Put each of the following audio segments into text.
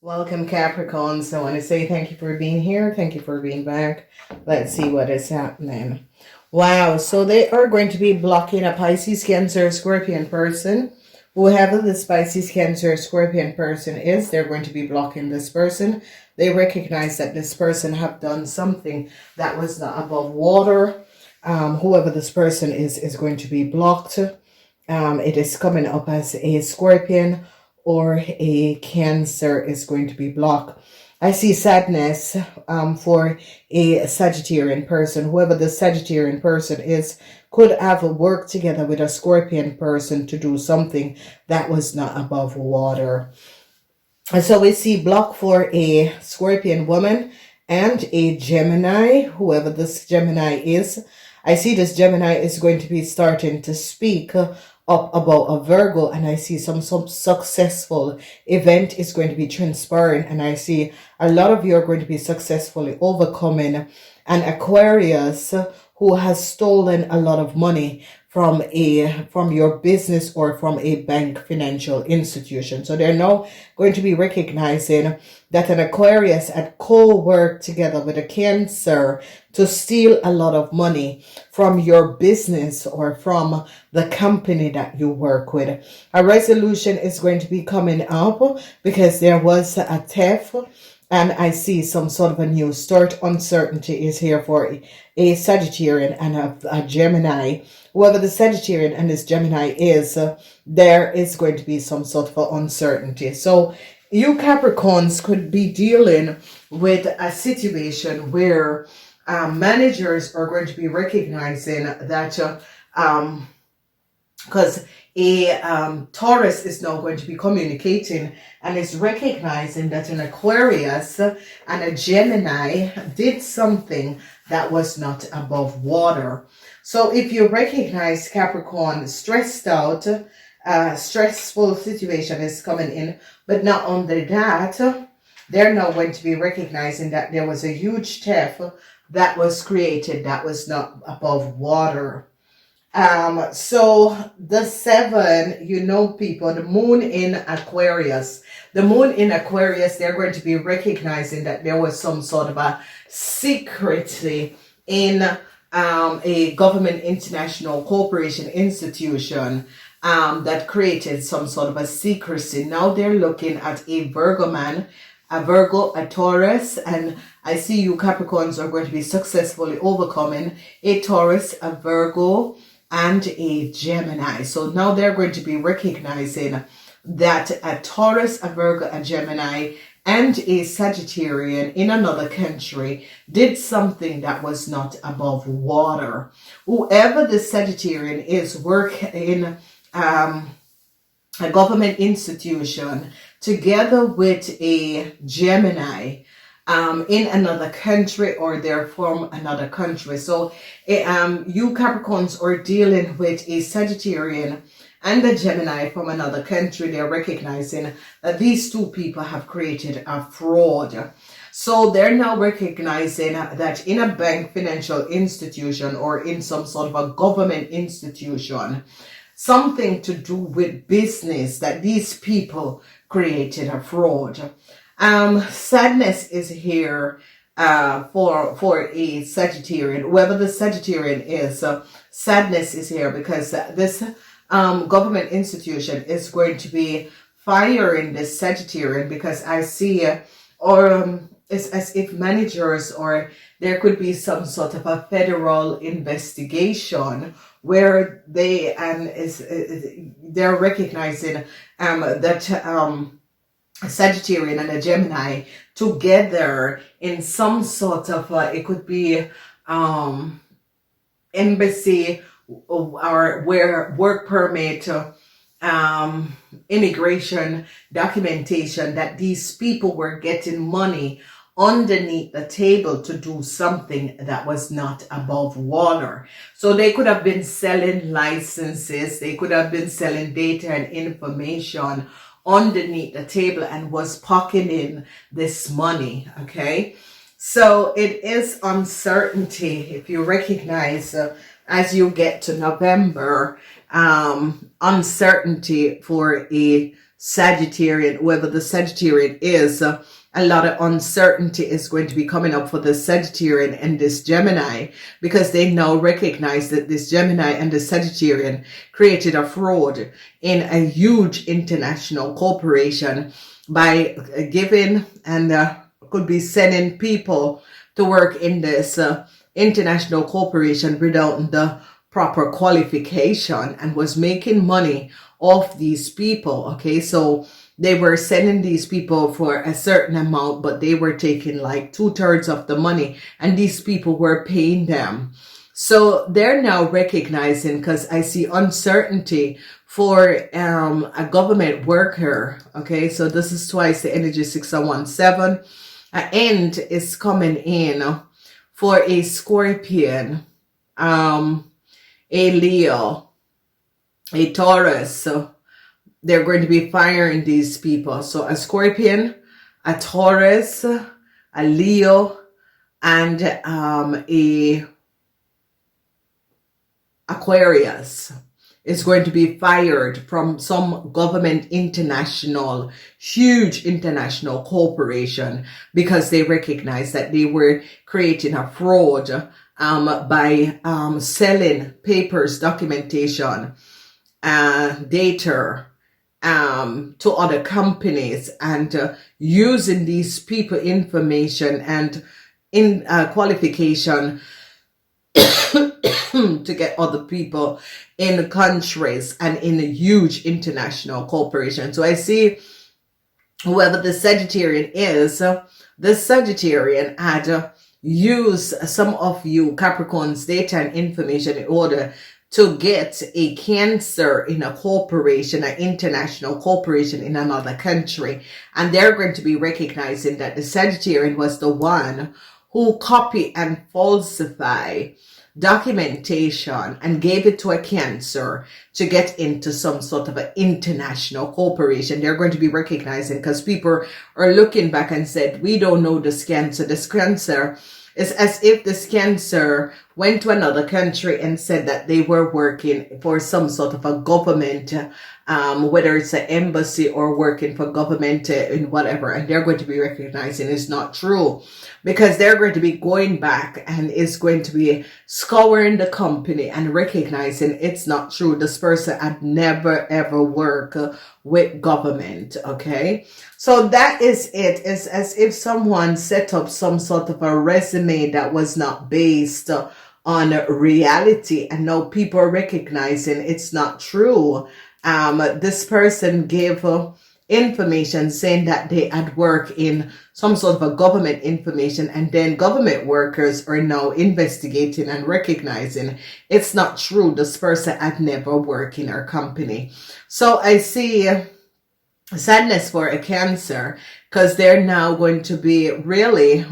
Welcome, Capricorn. So I want to say thank you for being here. Thank you for being back. Let's see what is happening. Wow. So they are going to be blocking a Pisces, Cancer, Scorpion person. Whoever this Pisces, Cancer, Scorpion person is, they're going to be blocking this person. They recognize that this person have done something that was not above water. Whoever this person is going to be blocked. It is coming up as a Scorpion or a Cancer is going to be blocked. I see sadness for a Sagittarian person. Whoever the Sagittarian person is could have worked together with a Scorpion person to do something that was not above water. And so we see block for a Scorpion woman and a Gemini, whoever this Gemini is. I see this Gemini is going to be starting to speak up about a Virgo, and I see some successful event is going to be transpiring, and I see a lot of you are going to be successfully overcoming an Aquarius who has stolen a lot of money from your business or from a bank financial institution. So they're now going to be recognizing that an Aquarius had co-worked together with a Cancer to steal a lot of money from your business or from the company that you work with. A resolution is going to be coming up because there was a theft, and I see some sort of a new start. Uncertainty is here for a Sagittarian and a Gemini. Whoever the Sagittarian and this Gemini is, there is going to be some sort of uncertainty. So you Capricorns could be dealing with a situation where managers are going to be recognizing that because a Taurus is now going to be communicating and is recognizing that an Aquarius and a Gemini did something that was not above water. So if you recognize Capricorn stressed out, stressful situation is coming in, but not only that, they're now going to be recognizing that there was a huge theft that was created that was not above water. So the 7, people, the moon in Aquarius. The moon in Aquarius, they're going to be recognizing that there was some sort of a secrecy in a government international corporation institution that created some sort of a secrecy. Now they're looking at a Virgo man, a Virgo, a Taurus, and I see you Capricorns are going to be successfully overcoming a Taurus, a Virgo, and a Gemini. So now they're going to be recognizing that a Taurus, a Virgo, a Gemini, and a Sagittarian in another country did something that was not above water. Whoever the Sagittarian is work in a government institution together with a Gemini in another country, or they're from another country. So you Capricorns are dealing with a Sagittarian and a Gemini from another country. They're recognizing that these two people have created a fraud. So they're now recognizing that in a bank financial institution or in some sort of a government institution, something to do with business, that these people created a fraud. Sadness is here for a Sagittarian. Whoever the Sagittarian is, sadness is here because this government institution is going to be firing this Sagittarian, because I see it's as if managers, or there could be some sort of a federal investigation where they're recognizing that a Sagittarian and a Gemini together in some sort of it could be embassy or where work permit, immigration documentation, that these people were getting money underneath the table to do something that was not above water. So they could have been selling licenses, they could have been selling data and information underneath the table and was pocketing this money. Okay, so it is uncertainty. If you recognize as you get to November, uncertainty for a Sagittarian, whoever the Sagittarian is, a lot of uncertainty is going to be coming up for the Sagittarian and this Gemini, because they now recognize that this Gemini and the Sagittarian created a fraud in a huge international corporation by giving and could be sending people to work in this international corporation without the proper qualification, and was making money off these people. Okay, so they were sending these people for a certain amount, but they were taking like 2/3 of the money, and these people were paying them. So they're now recognizing, because I see uncertainty for a government worker. Okay, so this is twice the energy 617. An end is coming in for a Scorpion, a Leo, a Taurus. So they're going to be firing these people. So a Scorpion, a Taurus, a Leo, and a Aquarius is going to be fired from some government international, huge international corporation, because they recognize that they were creating a fraud by selling papers, documentation, data to other companies, and using these people information and in qualification to get other people in countries and in a huge international corporation. So I see whoever the Sagittarian is, the Sagittarian had used some of you Capricorn's data and information in order to get a Cancer in a corporation, an international corporation in another country. And they're going to be recognizing that the Sagittarian was the one who copied and falsified documentation and gave it to a Cancer to get into some sort of an international corporation. They're going to be recognizing, because people are looking back and said, we don't know this Cancer. This Cancer is as if this Cancer went to another country and said that they were working for some sort of a government, whether it's an embassy or working for government in whatever, and they're going to be recognizing it's not true, because they're going to be going back and is going to be scouring the company and recognizing it's not true. This person had never ever worked with government. Okay, so that is it. It's as if someone set up some sort of a resume that was not based on reality, and now people are recognizing it's not true. This person gave information saying that they had worked in some sort of a government information, and then government workers are now investigating and recognizing it's not true. This person had never worked in our company. So I see sadness for a Cancer, because they're now going to be really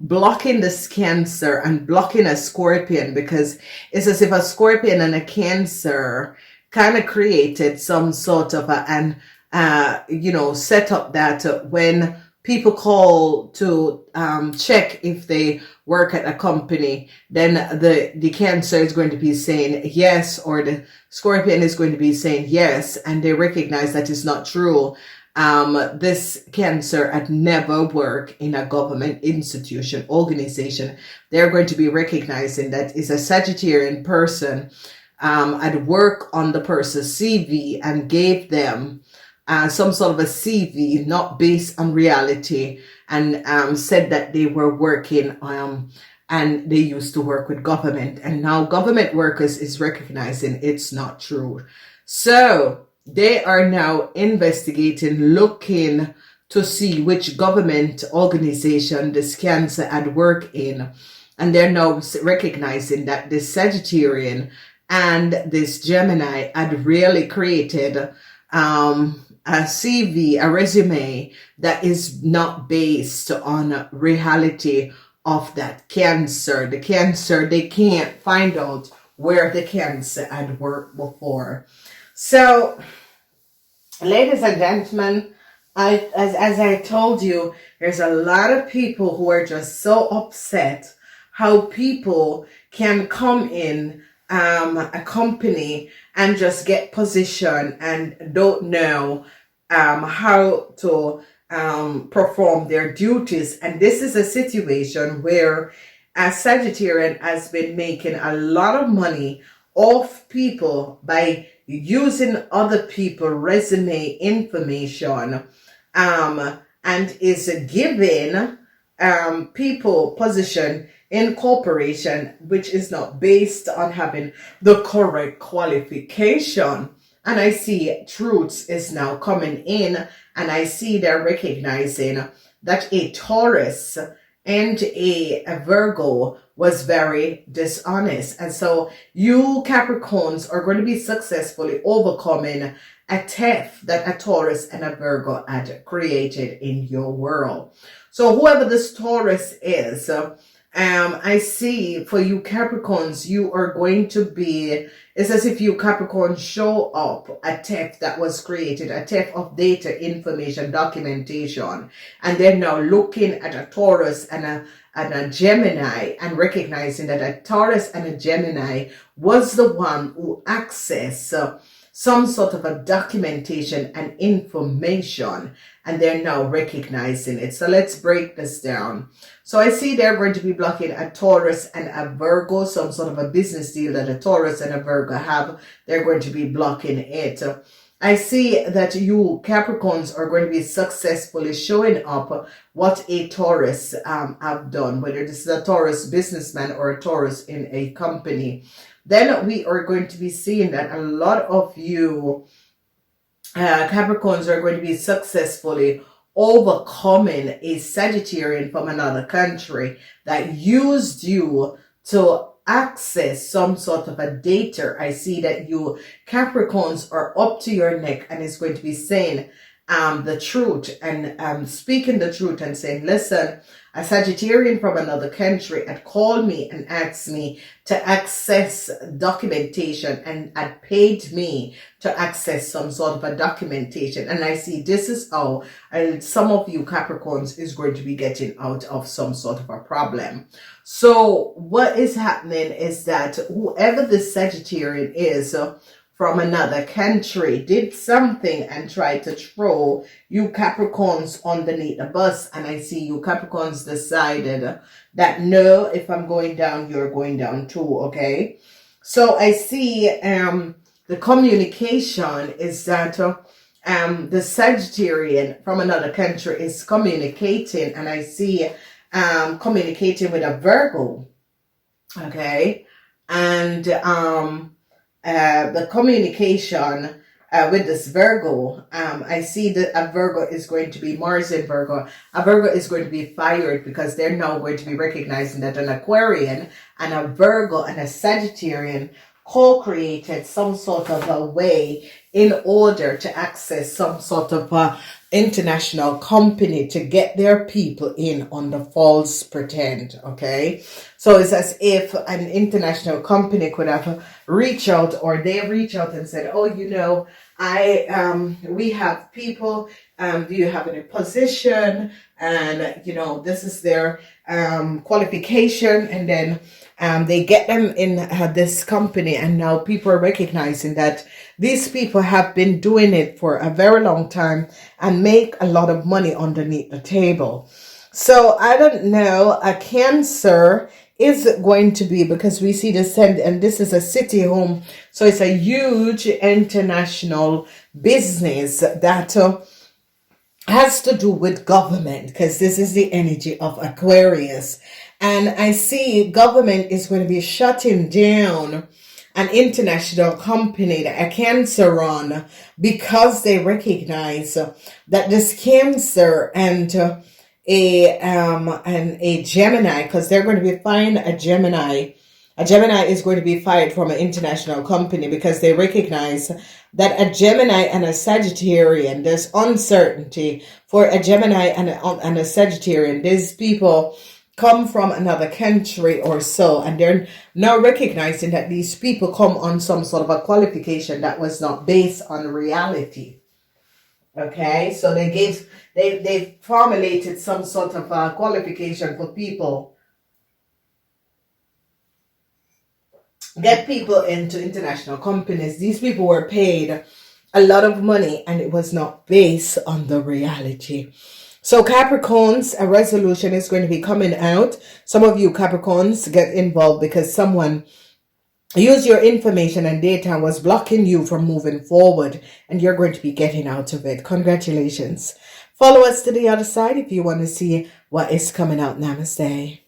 blocking this Cancer and blocking a Scorpion, because it's as if a Scorpion and a Cancer kind of created some sort of set up that when people call to check if they work at a company, then the Cancer is going to be saying yes, or the Scorpion is going to be saying yes, and they recognize that it's not true. This Cancer had never worked in a government institution, organization. They're going to be recognizing that it's a Sagittarian person, had worked on the person's CV and gave them some sort of a CV not based on reality, and said that they were working and they used to work with government, and now government workers is recognizing it's not true. So they are now investigating, looking to see which government organization this Cancer had worked in, and they're now recognizing that this Sagittarian and this Gemini had really created a CV, a resume that is not based on reality of that Cancer. The Cancer, they can't find out where the Cancer had worked before. So, ladies and gentlemen, as I told you, there's a lot of people who are just so upset how people can come in a company and just get position and don't know how to perform their duties. And this is a situation where a Sagittarian has been making a lot of money off people by using other people's resume information, and is giving people position in corporation which is not based on having the correct qualification. And I see truths is now coming in, and I see they're recognizing that a Taurus and a Virgo was very dishonest. And so you Capricorns are going to be successfully overcoming a theft that a Taurus and a Virgo had created in your world. So whoever this Taurus is, I see for you Capricorns, you are going to be, it's as if you Capricorns show up a theft that was created, a theft of data, information, documentation, and they're now looking at a Taurus and a Gemini and recognizing that a Taurus and a Gemini was the one who accessed some sort of a documentation and information, and they're now recognizing it. So let's break this down. So I see they're going to be blocking a Taurus and a Virgo, some sort of a business deal that a Taurus and a Virgo have. They're going to be blocking it. I see that you Capricorns are going to be successfully showing up what a Taurus have done, whether this is a Taurus businessman or a Taurus in a company. Then we are going to be seeing that a lot of you Capricorns are going to be successfully overcoming a Sagittarian from another country that used you to access some sort of a data. I see that you Capricorns are up to your neck and is going to be saying the truth and speaking the truth and saying, listen, a Sagittarian from another country had called me and asked me to access documentation and had paid me to access some sort of a documentation. And I see this is how some of you Capricorns is going to be getting out of some sort of a problem. So what is happening is that whoever this Sagittarian is from another country did something and tried to throw you Capricorns underneath the bus. And I see you Capricorns decided that no, if I'm going down, you're going down too, okay? So I see the communication is that the Sagittarian from another country is communicating, and I see communicating with a Virgo, okay? And the communication with this Virgo, I see that a Virgo is going to be Mars in Virgo. A Virgo is going to be fired because they're now going to be recognizing that an Aquarian and a Virgo and a Sagittarian co-created some sort of a way in order to access some sort of a international company to get their people in under false pretend, okay? So it's as if an international company could have reached out, or they reach out and said, oh, you know, we have people, do you have any position? And, you know, this is their qualification. And then they get them in this company. And now people are recognizing that these people have been doing it for a very long time and make a lot of money underneath the table. So I don't know, a Cancer is going to be, because we see the send, and this is a city home, so it's a huge international business that has to do with government, because this is the energy of Aquarius. And I see government is going to be shutting down an international company that a Cancer run, because they recognize that this Cancer and a Gemini, because they're going to be firing a Gemini. A Gemini is going to be fired from an international company because they recognize that a Gemini and a Sagittarian, there's uncertainty for a Gemini and a Sagittarian. These people come from another country or so, and they're now recognizing that these people come on some sort of a qualification that was not based on reality. Okay, so they formulated some sort of a qualification for people get people into international companies. These people were paid a lot of money and it was not based on the reality. So Capricorns, a resolution is going to be coming out. Some of you Capricorns get involved because someone used your information and data and was blocking you from moving forward, and you're going to be getting out of it. Congratulations. Follow us to the other side if you want to see what is coming out. Namaste.